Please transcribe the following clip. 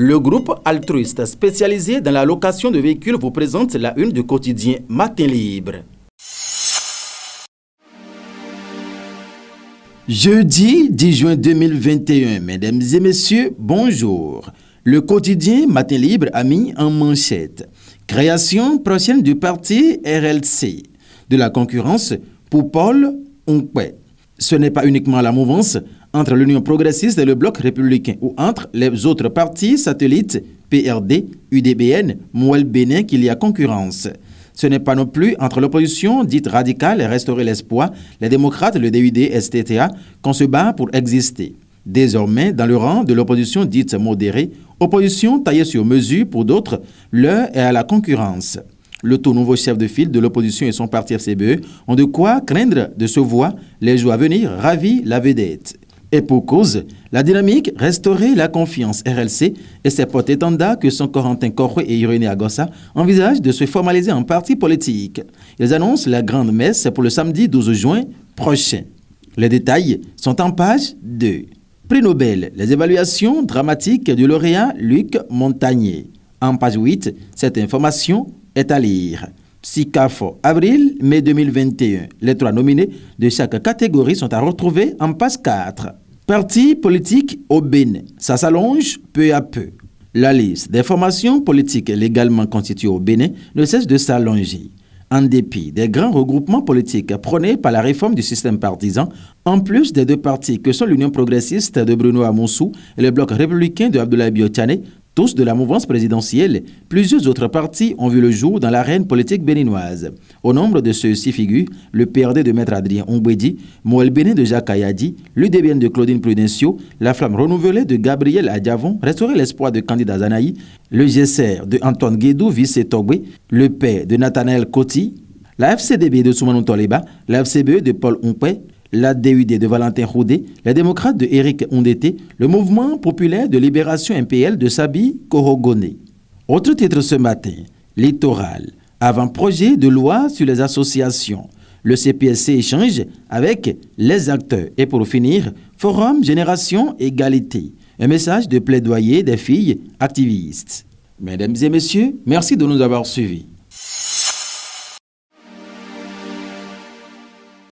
Le groupe altruiste spécialisé dans la location de véhicules vous présente la une du quotidien Matin Libre. Jeudi 10 juin 2021, mesdames et messieurs, bonjour. Le quotidien Matin Libre a mis en manchette création prochaine du parti RLC, de la concurrence pour Paul Onkwe. Ce n'est pas uniquement la mouvance entre l'Union progressiste et le Bloc républicain ou entre les autres partis satellites PRD, UDBN, Mouel Bénin qu'il y a concurrence. Ce n'est pas non plus entre l'opposition dite radicale et Restaurer l'espoir, les démocrates, le DUD, STTA, qu'on se bat pour exister. Désormais, dans le rang de l'opposition dite modérée, opposition taillée sur mesure pour d'autres, l'heure est à la concurrence. Le tout nouveau chef de file de l'opposition et son parti FCBE ont de quoi craindre de se voir les jours à venir ravir la vedette. Et pour cause, la dynamique Restaurer la confiance RLC et ses porte-étendards que sont Corentin Corroué et Irénée Agossa envisagent de se formaliser en parti politique. Ils annoncent la grande messe pour le samedi 12 juin prochain. Les détails sont en page 2. Prix Nobel, les évaluations dramatiques du lauréat Luc Montagnier. En page 8, cette information est à lire. SICAFO, avril-mai 2021. Les 3 nominés de chaque catégorie sont à retrouver en page 4. Parti politique au Bénin. Ça s'allonge peu à peu. La liste des formations politiques légalement constituées au Bénin ne cesse de s'allonger. En dépit des grands regroupements politiques prônés par la réforme du système partisan, en plus des 2 partis que sont l'Union progressiste de Bruno Amonsou et le Bloc républicain de Abdoulaye Biotchane, tous de la mouvance présidentielle, plusieurs autres partis ont vu le jour dans l'arène politique béninoise. Au nombre de ceux-ci figurent le PRD de Maître Adrien Ombwedi, Mouel Bénin de Jacques Ayadi, l'UDBN de Claudine Prudencio, la flamme renouvelée de Gabriel Adiavon, Restaurer l'espoir de Candidat Zanaï, le GSR de Antoine Guédou, Vice Togbe, le P de Nathanaël Koti, la FCDB de Soumanou Toleba, la FCBE de Paul Onkwe, la DUD de Valentin Roudé, les démocrates de Éric Ondete, le mouvement populaire de libération MPL de Sabi Korogone. Autre titre ce matin, littoral, avant-projet de loi sur les associations. Le CPSC échange avec les acteurs. Et pour finir, Forum Génération Égalité, un message de plaidoyer des filles activistes. Mesdames et messieurs, merci de nous avoir suivis.